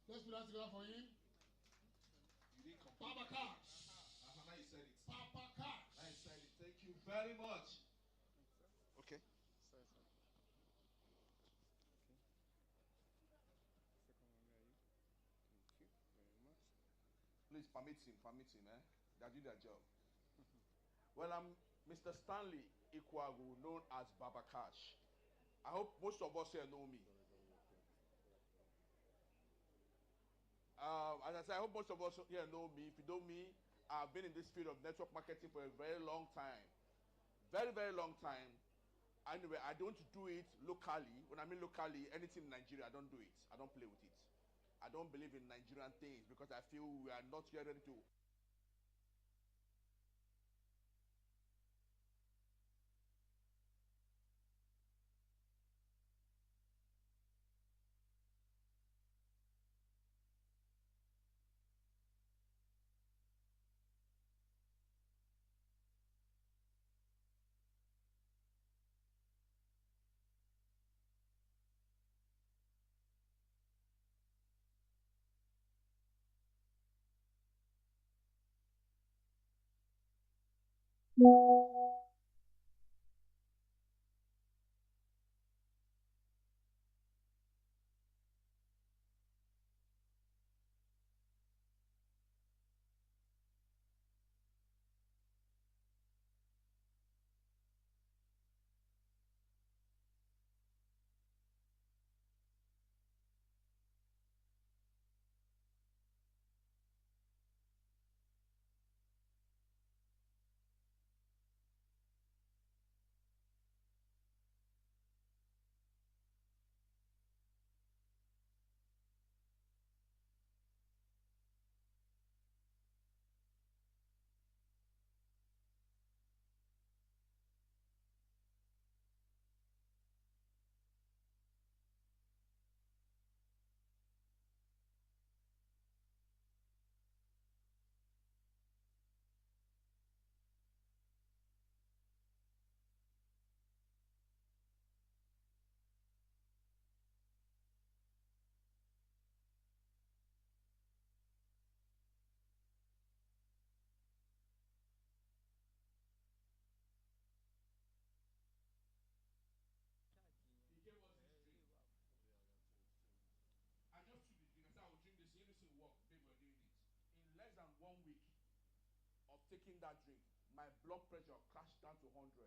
Let's put that together for him. Papa Cash. Now you said it. Papa Cash. Now you said it. Thank you very much. Okay. Sorry, sir. Okay. Second one, where are you? Thank you very much. Please permit him, eh? They do their job. Well, I'm Mr. Stanley Ikwagu, known as Baba Cash. I hope most of us here know me. As I said, I hope most of us here know me. If you know me, I've been in this field of network marketing for a very long time. Very, very long time. Anyway, I don't do it locally. When I mean locally, anything in Nigeria, I don't do it. I don't play with it. I don't believe in Nigerian things because I feel we are not here ready to. He gave us this drink. I just took the drink. I said I would drink this. This will work. Babe, we're doing it. In less than 1 week of taking that drink, my blood pressure crashed down to 100,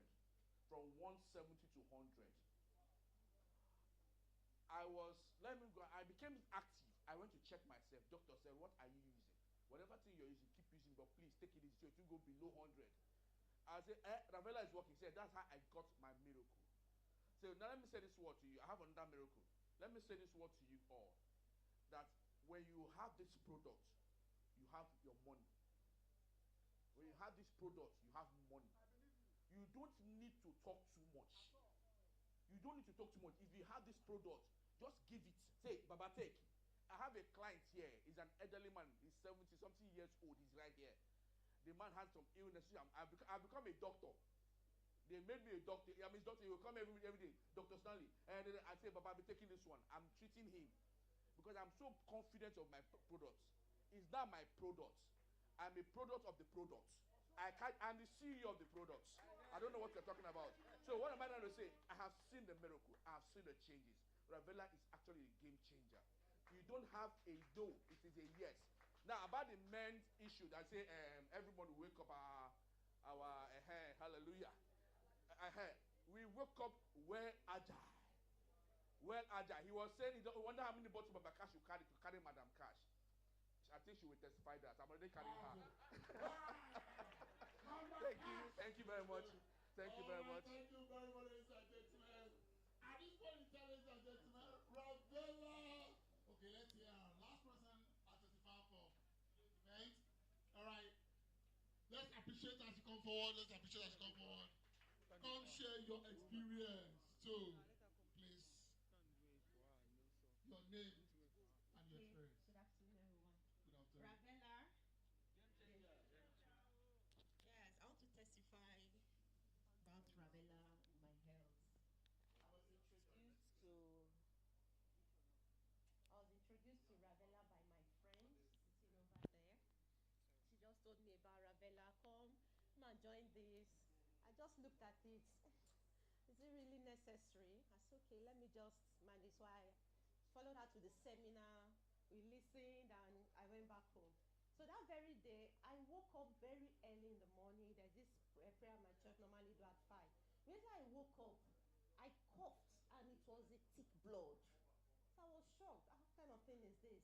from 170 to 100. I became active. I went to check myself. Doctor said, what are you using? Whatever thing you're using, keep using, but please take it easy so it will go below 100. I said, Ravella is working. He said, that's how I got my miracle. So now let me say this word to you. I have another miracle. Let me say this word to you all. That when you have this product, you have your money. When you have this product, you have money. You don't need to talk too much. You don't need to talk too much. If you have this product, just give it. Say, Baba, take. I have a client here. He's an elderly man. He's 70-something years old. He's right here. The man has some illness. I've become a doctor. They made me a doctor. I'm his doctor. He will come every day. Dr. Stanley. And then I say, Baba, I'll be taking this one. I'm treating him. Because I'm so confident of my products. It's not my products. I'm a product of the products. I'm the CEO of the products. I don't know what you're talking about. So what am I trying to say? I have seen the miracle. I have seen the changes. Ravella is actually a game changer. You don't have a no. It is a yes. Now about the men's issue, I say everybody wake up our hallelujah. We woke up well agile. Well agile. He was saying, I wonder how many bottles of cash you carry to carry Madam Cash. I think she will testify that. I'm already carrying her. Thank you very much. Thank you very much. Thank you very much, ladies and gentlemen. At this point in time, ladies and gentlemen, Ravella. Okay, let's hear our last person testify for the event. All right. Let's appreciate as you come forward. Come share your experience too. Please. Your name and your experience. Good afternoon, everyone. Good afternoon. Ravella. Yes, I want to testify about Ravella, my health. I was introduced to Ravella by join this. I just looked at it. Is it really necessary? I said, okay, let me just manage. So I followed her to the seminar. We listened, and I went back home. So that very day, I woke up very early in the morning. There's this prayer my church normally do at 5. When I woke up, I coughed, and it was a thick blood. So I was shocked. What kind of thing is this?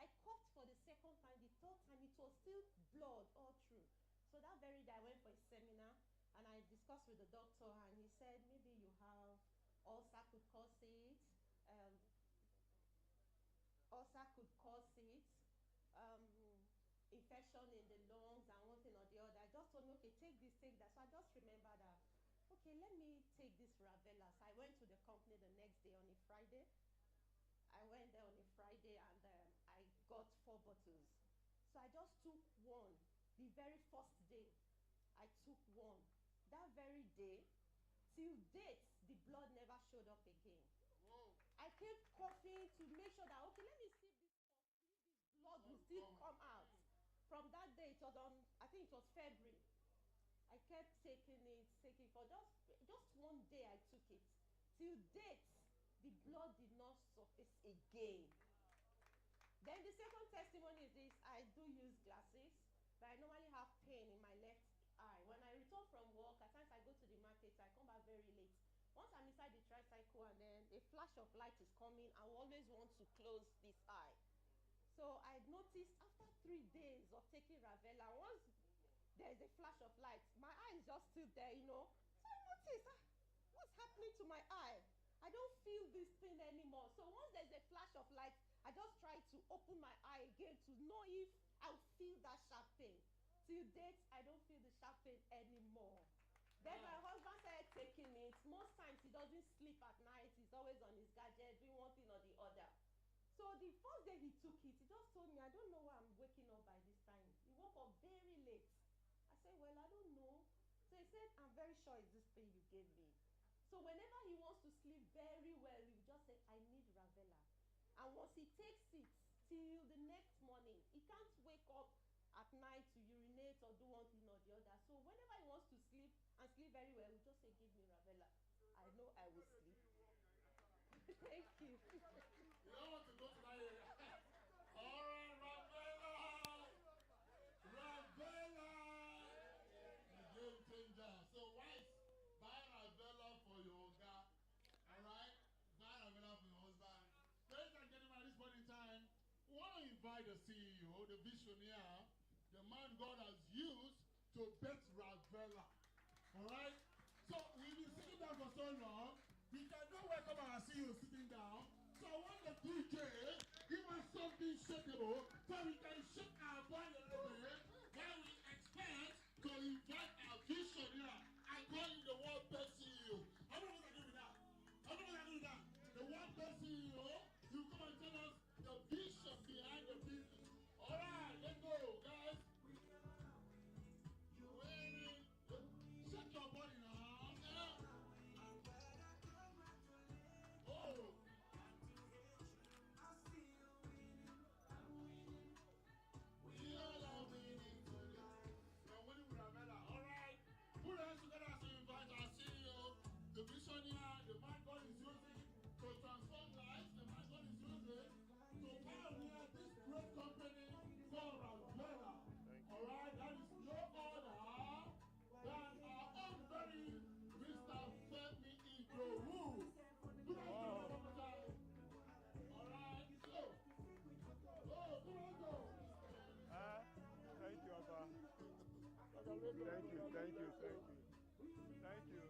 I coughed for the second time. The third time, it was still blood all through. So that very day, I went for a seminar, and I discussed with the doctor, and he said, maybe you have ulcer could cause it. Ulcer could cause it. Infection in the lungs and one thing or the other. I just told me, okay, take this, take that. So I just remembered that, okay, let me take this Ravella. So I went to the company the next day on a Friday. I went there on a Friday, and I got 4 bottles. So I just took one. The very first day, I took one. That very day, till date, the blood never showed up again. Whoa. I kept coughing to make sure that, okay, let me see if this blood will still come out. From that day, it was on, I think it was February. I kept taking it for just one day. I took it. Till date, the blood did not surface again. Then the second testimony is this: I do use glasses, but I normally have pain in my left eye. When I return from work, at times I go to the market, I come back very late. Once I'm inside the tricycle and then a flash of light is coming, I will always want to close this eye. So I noticed after 3 days of taking Ravella, once there's a flash of light, my eye is just still there, So I noticed, what's happening to my eye? I don't feel this thing anymore. So once there's a flash of light, I just try to open my eye again to know if I'll feel that sharp pain. Till date, I don't feel the sharp pain anymore. Then my husband started taking it. Most times he doesn't sleep at night. He's always on his gadget, doing one thing or the other. So the first day he took it, he just told me, I don't know why I'm waking up by this time. He woke up very late. I said, well, I don't know. So he said, I'm very sure it's this thing you gave me. So whenever he wants to sleep very well, he will just say, I need Ravella. And once he takes it till the next morning, he can't wake up at night to urinate or do one thing or the other. So whenever he wants to sleep and sleep very well, he will just say, give me Ravella. I know I will sleep. Thank you. You don't want to go to that area. All right, Ravella. Ravella. The game changer. So, wives, buy Ravella for your guy. All right? Buy Ravella for your husband. Ladies and gentlemen, at this point in time, we want to invite the CEO, the visionary, the man God has used to bet Ravella. All right? So, we've been sitting down for so long. We cannot welcome our CEO sitting down. So I want the DJ give us something shakeable so we can shake our body a little bit while we expect to invite our visionary. I call him the world best CEO. How many of us agree with that? How many of us agree with that? The world best CEO, you come and tell us the vision behind the business. All right, let's go, guys. You're winning. Shake your body now. Oh. We all are winning today. We're winning with Ravella. All right. Put our hands together as we invite our CEO, the visionary, the man God is using to transform lives, the man God is using to pioneer this great company called Ravella. All right. That is no other than our own very Mr. Femi Idowu. Put our hands together one more time. All right. So, come on, go. Thank you, Abba. Thank you.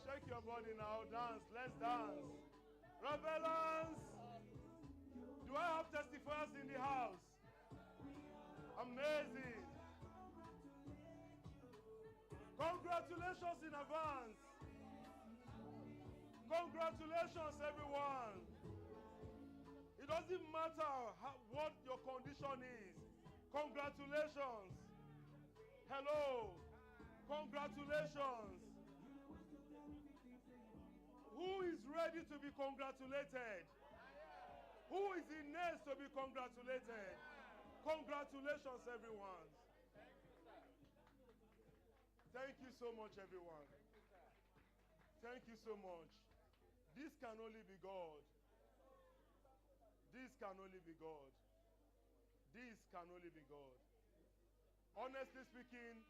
Shake your body now, dance, let's dance. Ravellans! Do I have testifiers in the house? Amazing. Congratulations in advance. Congratulations, everyone. It doesn't matter what your condition is. Congratulations. Hello. Congratulations. Who is ready to be congratulated? Who is in next to be congratulated? Congratulations, everyone. Thank you so much, everyone. Thank you so much. This can only be God. This can only be God. This can only be God. Honestly speaking,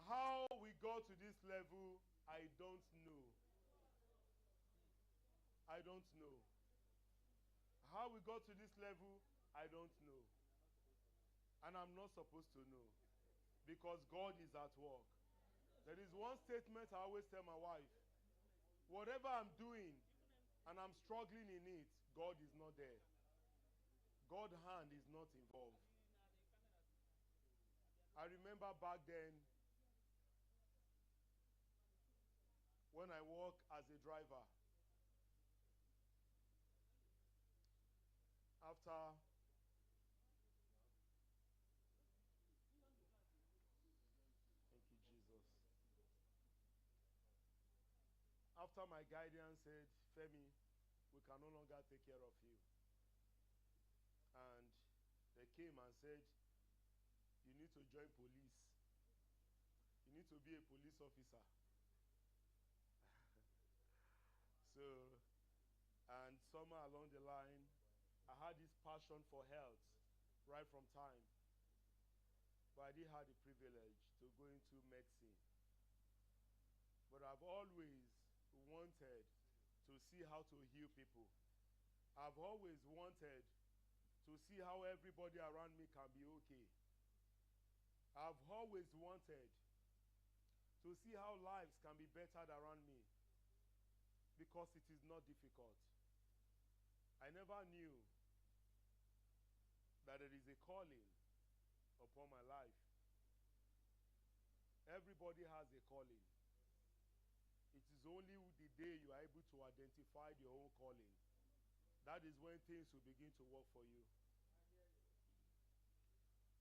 how we got to this level, I don't know. I don't know. How we got to this level, I don't know. And I'm not supposed to know. Because God is at work. There is one statement I always tell my wife. Whatever I'm doing and I'm struggling in it, God is not there. God's hand is not involved. I remember back then when I worked as a driver. After thank you, Jesus. After my guardian said, Femi, we can no longer take care of you. And they came and said, you need to join police. You need to be a police officer. So, and somewhere along the line, I had this passion for health right from time. But I didn't have the privilege to go into medicine. But I've always wanted to see how to heal people. I've always wanted to see how everybody around me can be okay. I've always wanted to see how lives can be bettered around me, because it is not difficult. I never knew that there is a calling upon my life. Everybody has a calling. It is only the day you are able to identify your own calling. That is when things will begin to work for you.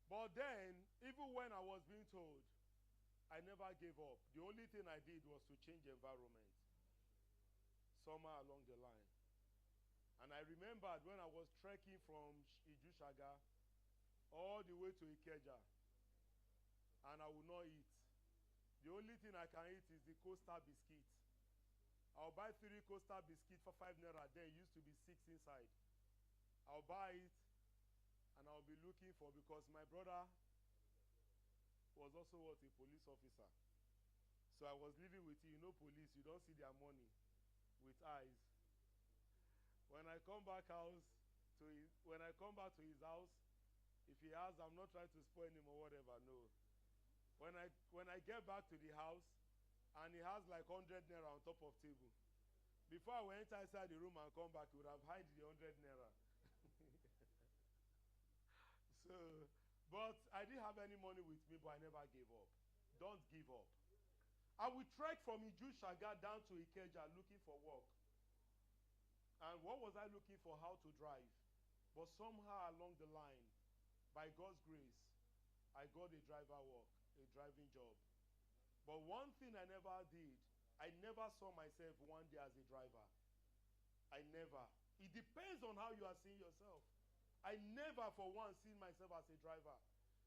But then, even when I was being told, I never gave up. The only thing I did was to change environment somewhere along the line. And I remembered when I was trekking from Ijushaga all the way to Ikeja, and I would not eat. The only thing I can eat is the Coastal biscuit. I'll buy 3 Coastal biscuits for 5 naira. Then it used to be 6 inside. I'll buy it, and I'll be looking for, because my brother was also a police officer. So I was living with him. You know, police, you don't see their money with eyes. When I come back to his house, if he asks, I'm not trying to spoil him or whatever, no. When I get back to the house, and he has like 100 naira on top of table, before I will enter inside the room and come back, he would have hide the 100 naira. So, but I didn't have any money with me, but I never gave up. Don't give up. I will trek from Ijushaga down to Ikeja looking for work. And what was I looking for? How to drive. But somehow along the line, by God's grace, I got a driver work, a driving job. But one thing I never did, I never saw myself one day as a driver. I never. It depends on how you are seeing yourself. I never for once seen myself as a driver.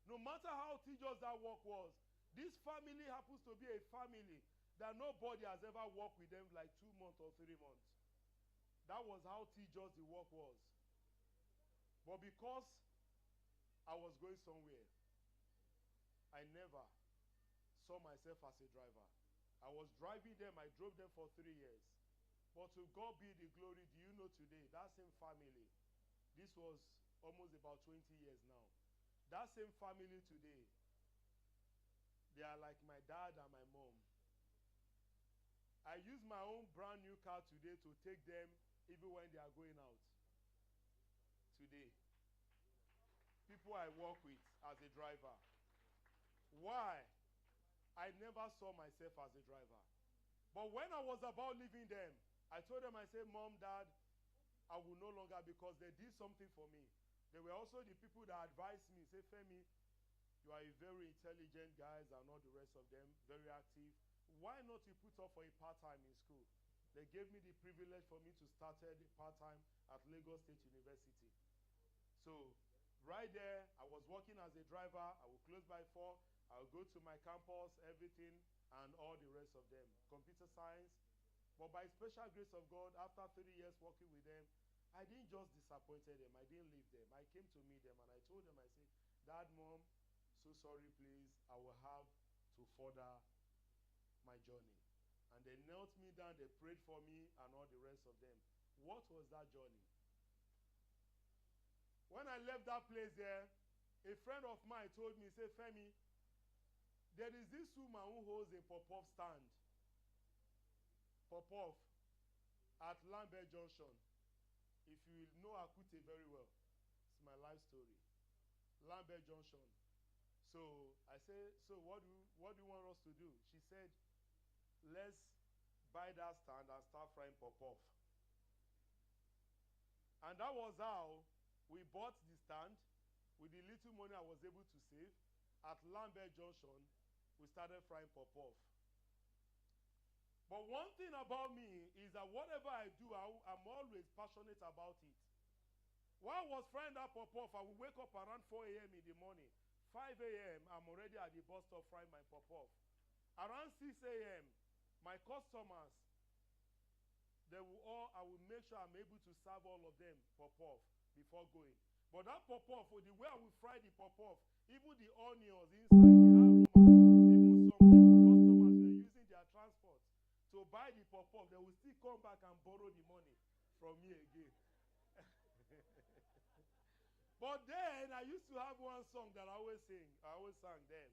No matter how tedious that work was, this family happens to be a family that nobody has ever worked with them like 2 months or 3 months. That was how tedious the work was. But because I was going somewhere, I never saw myself as a driver. I was driving them, I drove them for 3 years. But to God be the glory. Do you know today, that same family, this was almost about 20 years now. That same family today, they are like my dad and my mom. I use my own brand new car today to take them even when they are going out. Today. People I work with as a driver. Why? I never saw myself as a driver. But when I was about leaving them, I told them, I said, Mom, Dad, I will no longer, because they did something for me. They were also the people that advised me, say, Femi, you are a very intelligent guy and all the rest of them, very active. Why not you put up for a part-time in school? They gave me the privilege for me to start a part-time at Lagos State University. So right there, I was working as a driver. I would close by 4. I would go to my campus, everything. and all the rest of them. Computer science. But by special grace of God, after 3 years working with them, I didn't just disappointed them. I didn't leave them. I came to meet them and I told them, I said, Dad, Mom, so sorry, please. I will have to further my journey. And they knelt me down, they prayed for me and all the rest of them. What was that journey? When I left that place there, a friend of mine told me, say, Femi, there is this woman who holds a pop-off stand. Pop-off at Lambert Junction. If you know Akute very well, it's my life story. Lambert Junction. So I said, so what do you want us to do? She said, let's buy that stand and start frying pop-off. And that was how we bought the stand with the little money I was able to save. At Lambert Junction, we started frying pop-off. But one thing about me is that whatever I do, I'm always passionate about it. While I was frying that pop-off, I would wake up around 4 a.m. in the morning. 5 a.m., I'm already at the bus stop frying my pop-off. Around 6 a.m., my customers, I will make sure I'm able to serve all of them pop-off before going. But that pop-off, the way I will fry the pop-off, even the onions inside, the aroma, even some people, customers were using their transport to buy the pop-off, they will still come back and borrow the money from me again. But then I used to have one song that I always sing. I always sang then.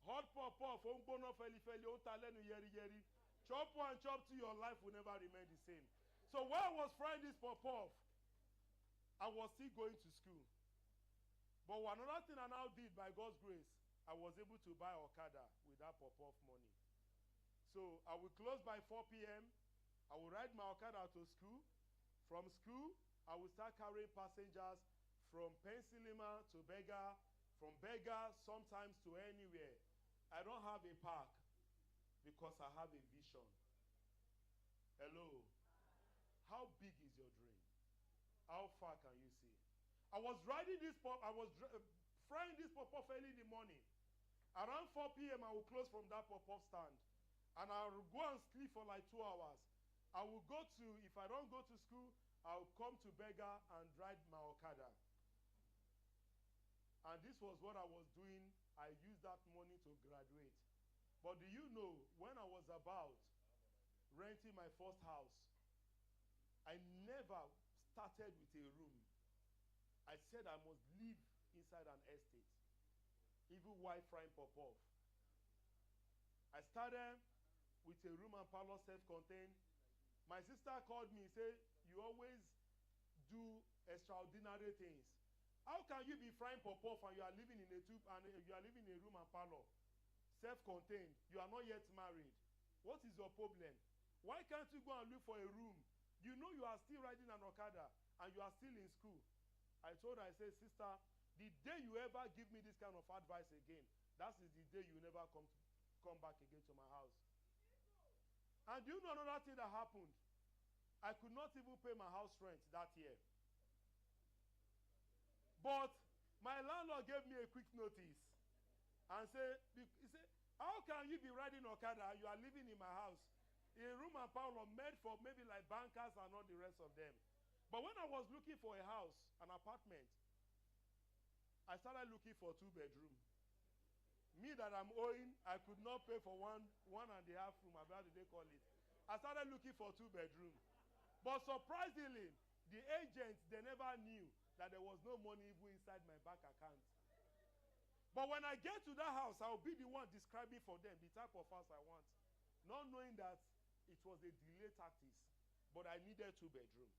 Hot pop-off, ombono feli feli, otalenu yeri yeri. Chop one, chop two, your life will never remain the same. So while I was frying this pop-off, I was still going to school. But another thing I now did by God's grace, I was able to buy Okada with that pop-off money. So I would close by 4 p.m. I would ride my Okada to school. From school, I would start carrying passengers from Pennsylvania to Berger, from Berger sometimes to anywhere. I don't have a park because I have a vision. Hello. How big is your dream? How far can you see? I was riding this frying this pop-off early in the morning. Around 4 p.m. I will close from that pop-off stand. And I will go and sleep for like 2 hours. I will go to, if I don't go to school, I will come to Berger and ride my Okada. And this was what I was doing. I used that money to graduate. But do you know, when I was about renting my first house, I never started with a room. I said I must live inside an estate, even while frying pop-off. I started with a room and parlor self-contained. My sister called me and said, you always do extraordinary things. How can you be frying pop-off and you are living in a tube and you are living in a room and parlor? Self-contained. You are not yet married. What is your problem? Why can't you go and look for a room? You know you are still riding an Okada and you are still in school. I told her, I said, sister, the day you ever give me this kind of advice again, that is the day you never come back again to my house. And do you know another thing that happened? I could not even pay my house rent that year. But my landlord gave me a quick notice and he said, how can you be riding Okada and you are living in my house? A room and parlor made for maybe like bankers and all the rest of them. But when I was looking for a house, an apartment, I started looking for 2-bedroom. Me that I'm owing, I could not pay for one and a half room, how do they call it? I started looking for 2-bedroom. But surprisingly, the agents, they never knew that there was no money even inside my bank account. But when I get to that house, I'll be the one describing for them the type of house I want. Not knowing that it was a delay tactics, but I needed 2-bedroom.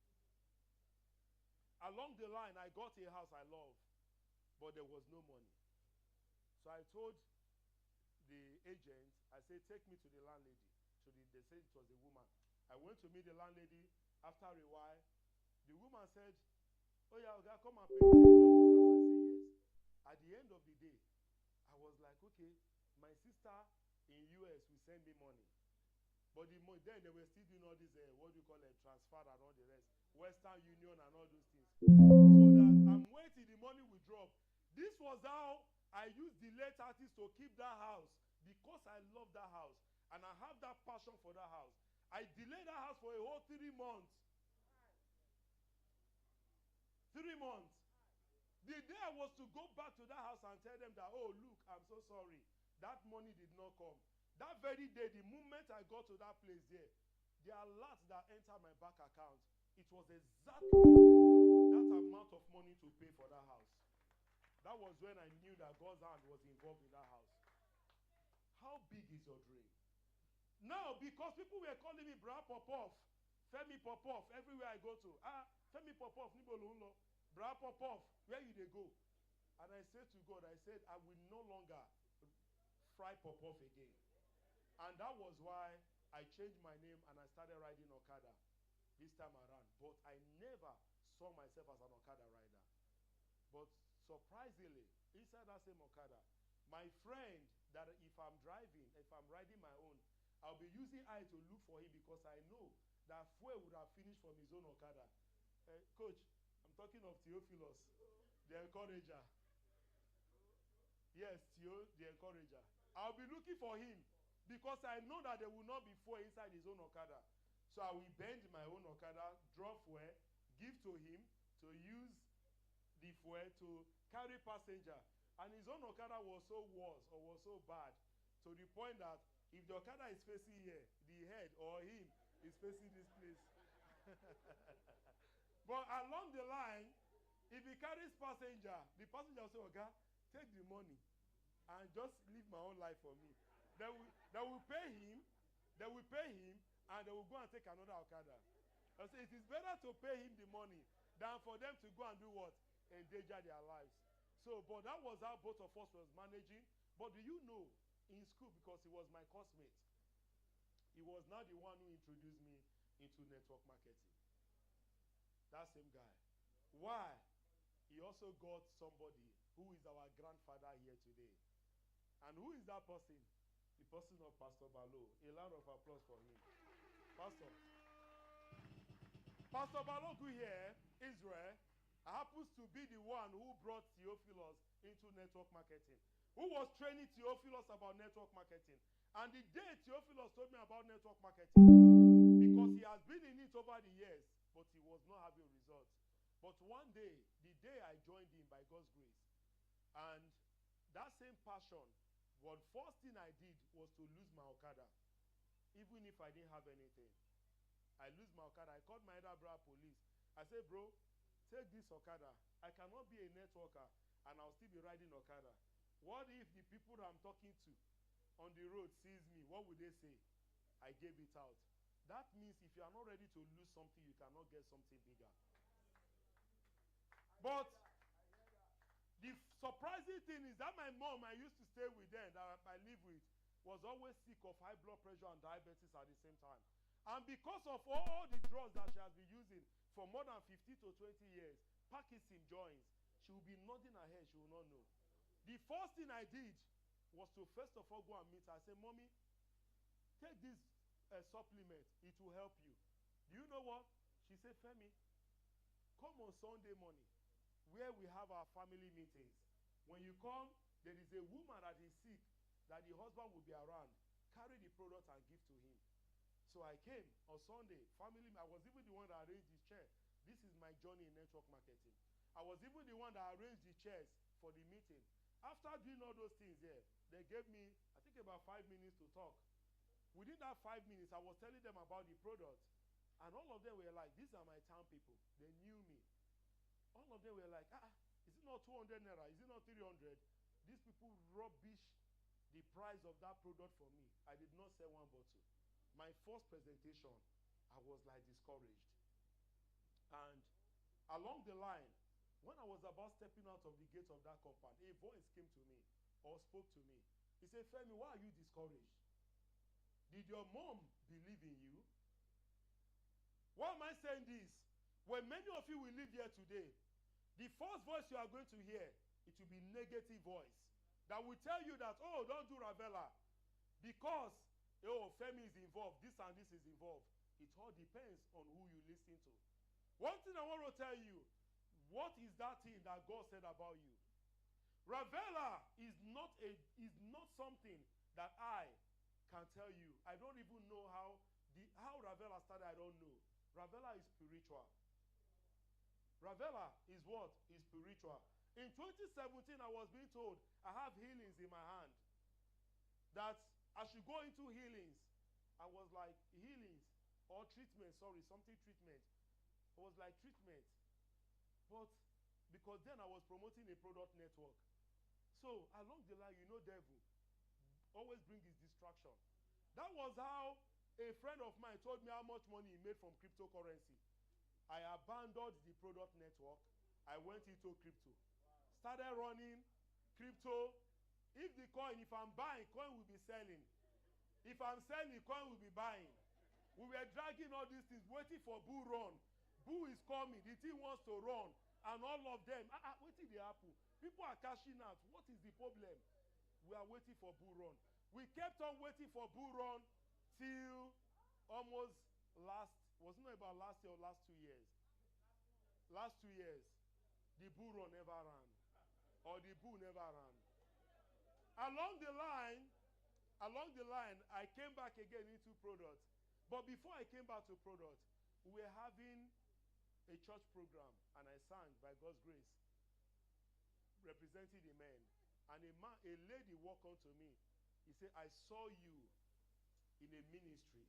Along the line, I got a house I love, but there was no money. So I told the agent, I said, take me to the landlady. They said it was a woman. I went to meet the landlady. After a while, the woman said, oh yeah, okay, come and pay the house. I said yes. At the end of the day, I was like, okay, my sister in US will send me money. But then they were still doing all this, what do you call it, transfer and all the rest. Western Union and all those things. So that I'm waiting, the money will drop. This was how I used delay tactics to keep that house because I love that house and I have that passion for that house. I delayed that house for a whole 3 months. 3 months. The day I was to go back to that house and tell them that, oh, look, I'm so sorry, that money did not come. That very day, the moment I got to that place there, the alert that entered my bank account, it was exactly that amount of money to pay for that house. That was when I knew that God's hand was involved in that house. How big is your dream? Now, because people were calling me Bra Popov, Femi Popov, everywhere I go to. Femi Popov, Nibolunlo, Bra Popov, where you they go? And I said to God, I said, I will no longer fry Popov again. And that was why I changed my name and I started riding Okada this time around. But I never saw myself as an Okada rider. But surprisingly, inside that same Okada, my friend, that if I'm driving, if I'm riding my own, I'll be using eye to look for him because I know that fuel would have finished from his own Okada. Coach, I'm talking of Theophilus, the encourager. Yes, Theo, the encourager. I'll be looking for him because I know that there will not be fuel inside his own Okada. So I will bend my own Okada, drop fuel, give to him to use the fuel to carry passenger. And his own Okada was so worse or was so bad to the point that if the Okada is facing here, the head or him is facing this place. But along the line, if he carries passenger, the passenger will say, okay, take the money and just live my own life for me. They will pay him, and they will go and take another Okada. I say it is better to pay him the money than for them to go and do what? Endanger their lives. So, but that was how both of us was managing. But do you know, in school, because he was my classmate, he was not the one who introduced me into network marketing. That same guy. Why? He also got somebody who is our grandfather here today. And who is that person? The person of Pastor Balo. A round of applause for him. Pastor. Pastor Balogu here, Israel, happens to be the one who brought Theophilus into network marketing. Who was training Theophilus about network marketing. And the day Theophilus told me about network marketing, because he has been in it over the years, but he was not having results. But one day, the day I joined him by God's grace, and that same passion, what first thing I did was to lose my Okada, even if I didn't have anything. I lose my Okada. I called my elder brother police. I said, bro, take this Okada. I cannot be a networker, and I'll still be riding Okada. What if the people I'm talking to on the road sees me? What would they say? I gave it out. That means if you are not ready to lose something, you cannot get something bigger. But the surprising thing is that my mom, I used to stay with them, that I live with, was always sick of high blood pressure and diabetes at the same time. And because of all the drugs that she has been using for more than 15 to 20 years, Parkinson joints, she will be nodding her head, she will not know. The first thing I did was to first of all go and meet her. I said, Mommy, take this supplement, it will help you. Do you know what? She said, Femi, come on Sunday morning, where we have our family meetings. When you come, there is a woman that is sick, that the husband will be around. Carry the product and give to him. So I came on Sunday, I was even the one that arranged his chair. This is my journey in network marketing. I was even the one that arranged the chairs for the meeting. After doing all those things there, they gave me, I think, about 5 minutes to talk. Within that 5 minutes, I was telling them about the product. And all of them were like, these are my town people. They knew me. All of them were like, is it not 200 naira? Is it not 300? These people rubbish the price of that product for me. I did not sell one bottle. My first presentation, I was like discouraged. And along the line, when I was about stepping out of the gate of that compound, a voice came to me or spoke to me. He said, Femi, why are you discouraged? Did your mom believe in you? Why am I saying this? When many of you will live here today, the first voice you are going to hear, it will be negative voice that will tell you that, oh, don't do Ravella because, oh, Femi is involved, this and this is involved. It all depends on who you listen to. One thing I want to tell you, what is that thing that God said about you? Ravella is not something that I can tell you. I don't even know how Ravella started. I don't know. Ravella is spiritual. Ravella is what? Is spiritual. In 2017, I was being told I have healings in my hand. That I should go into healings. I was like, healings or treatment, sorry, something treatment. I was like, treatment. But because then I was promoting a product network. So along the line, you know, devil always bring his distraction. That was how a friend of mine told me how much money he made from cryptocurrency. I abandoned the product network. I went into crypto. Started running crypto. If the coin, if I'm buying, coin will be selling. If I'm selling, coin will be buying. We were dragging all these things, waiting for bull run. Bull is coming. The thing wants to run. And all of them, waiting the apple. People are cashing out. What is the problem? We are waiting for bull run. We kept on waiting for bull run till almost wasn't it about last year or last 2 years? Last 2 years. The bull run never ran. Or the bull never ran. Along the line, I came back again into product. But before I came back to product, we were having a church program, and I sang by God's grace, representing the men. And a lady walked on to me. He said, I saw you in a ministry,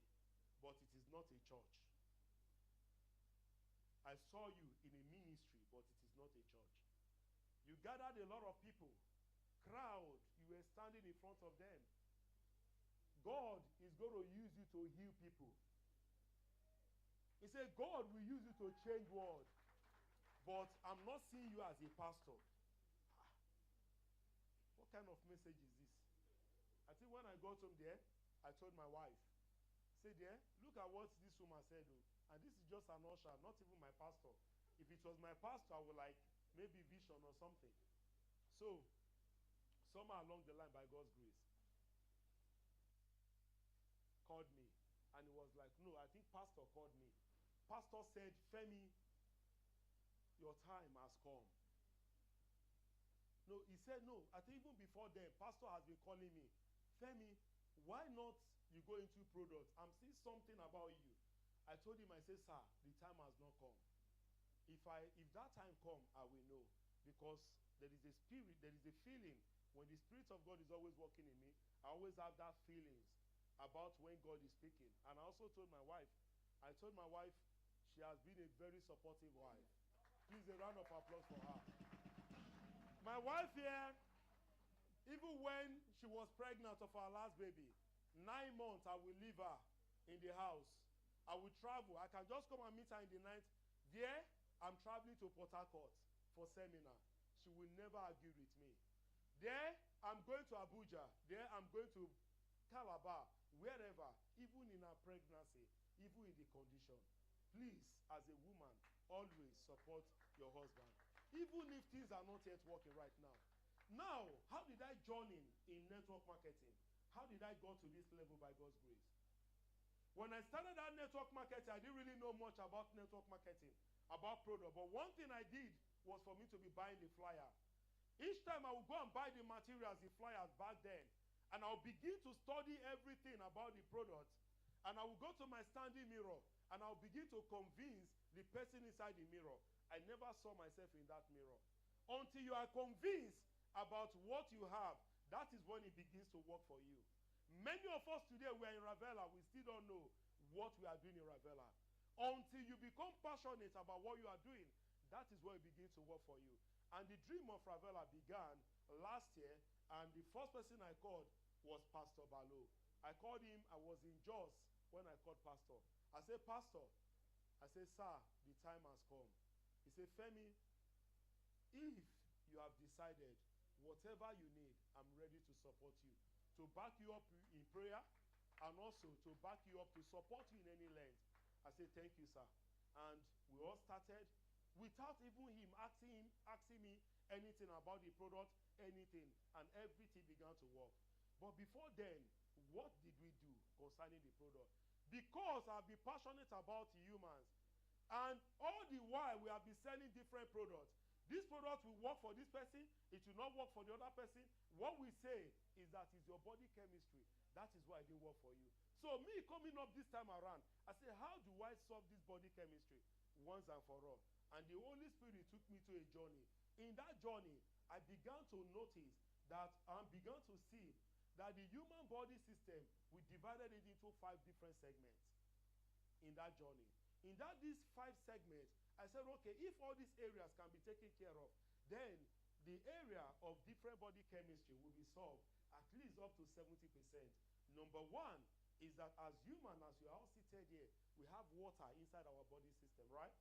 but it is not a church. I saw you in a ministry, but it is not a church. You gathered a lot of people. Crowd, you were standing in front of them. God is going to use you to heal people. He said, God will use you to change world. But I'm not seeing you as a pastor. What kind of message is this? I think when I got home there, I told my wife, say there, look at what this woman said. And this is just an usher, not even my pastor. If it was my pastor, I would like maybe vision or something. So, somewhere along the line, by God's grace, called me. And he was like, no, I think pastor called me. Pastor said, Femi, your time has come. No, he said, no, I think even before then, pastor has been calling me. Femi, why not you go into product? I'm seeing something about you. I told him, I said, sir, the time has not come. If that time come, I will know. Because there is a spirit, there is a feeling. When the Spirit of God is always working in me, I always have that feelings about when God is speaking. And I also told my wife, she has been a very supportive wife. Please, a round of applause for her. My wife here, even when she was pregnant of our last baby, 9 months I will leave her in the house. I will travel. I can just come and meet her in the night. There, I'm traveling to Port Harcourt for seminar. She will never argue with me. There, I'm going to Abuja. There, I'm going to Calabar, wherever, even in her pregnancy, even in the condition. Please, as a woman, always support your husband. Even if things are not yet working right now. Now, how did I journey in network marketing? How did I go to this level by God's grace? When I started that network marketing, I didn't really know much about network marketing, about product. But one thing I did was for me to be buying the flyer. Each time I would go and buy the materials, the flyers back then, and I'll begin to study everything about the product. And I will go to my standing mirror, and I'll begin to convince the person inside the mirror. I never saw myself in that mirror. Until you are convinced about what you have, that is when it begins to work for you. Many of us today, we are in Ravella, we still don't know what we are doing in Ravella. Until you become passionate about what you are doing, that is where it begins to work for you. And the dream of Ravella began last year, and the first person I called was Pastor Balo. I called him, I was in Jos when I called Pastor. I said, Pastor, I said, sir, the time has come. He said, Femi, if you have decided whatever you need, I'm ready to support you, to back you up in prayer, and also to back you up, to support you in any length. I said, thank you, sir. And we all started without even him asking me anything about the product, anything, and everything began to work. But before then, what did we do concerning the product? Because I've been passionate about humans, and all the while we have been selling different products. This product will work for this person, it will not work for the other person. What we say is that it's your body chemistry. That is why it didn't work for you. So me coming up this time around, I say, how do I solve this body chemistry once and for all? And the Holy Spirit took me to a journey. In that journey, I began to notice that I began to see that the human body system, we divided it into 5 different segments in that journey. In these 5 segments, I said, okay, if all these areas can be taken care of, then the area of different body chemistry will be solved at least up to 70%. Number 1 is that as human, as we are all seated here, we have water inside our body system, right?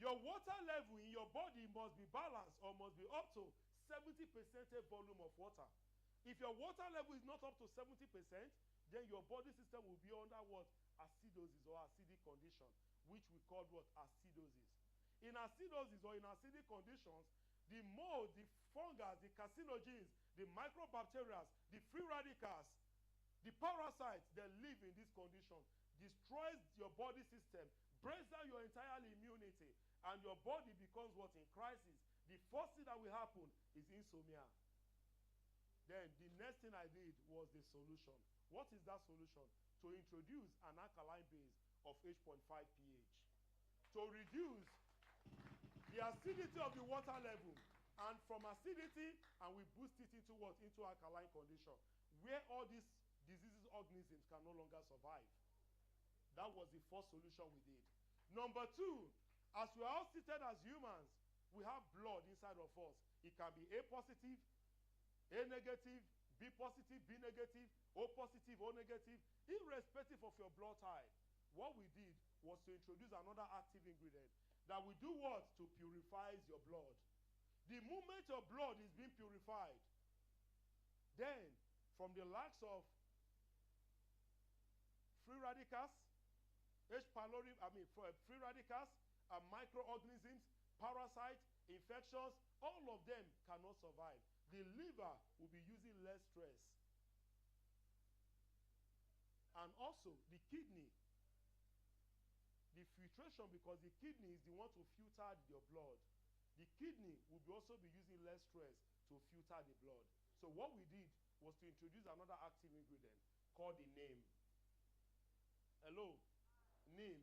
Your water level in your body must be balanced or must be up to 70% volume of water. If your water level is not up to 70%, then your body system will be under what? Acidosis or acidic condition, which we call what? Acidosis. In acidosis or in acidic conditions, the mold, the fungus, the carcinogens, the microbacteria, the free radicals, the parasites that live in this condition destroys your body system, breaks down your entire immunity, and your body becomes what? In crisis. The first thing that will happen is insomnia. Then the next thing I did was the solution. What is that solution? To introduce an alkaline base of 8.5 pH. To reduce the acidity of the water level. And from acidity, and we boost it into what? Into alkaline condition. Where all these diseases, organisms can no longer survive. That was the first solution we did. Number 2, as we are all seated as humans, we have blood inside of us. It can be A positive, A negative, B positive, B negative, O positive, O negative, irrespective of your blood type. What we did was to introduce another active ingredient that will do what? To purify your blood. The moment your blood is being purified, then from the likes of free radicals, free radicals, microorganisms, parasites, infections, all of them cannot survive. The liver will be using less stress. And also the kidney, the filtration, because the kidney is the one to filter your blood. The kidney will also be using less stress to filter the blood. So what we did was to introduce another active ingredient called the neem. Hello? Neem.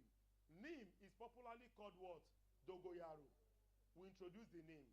Neem is popularly called what? Dogoyaro. We introduced the neem.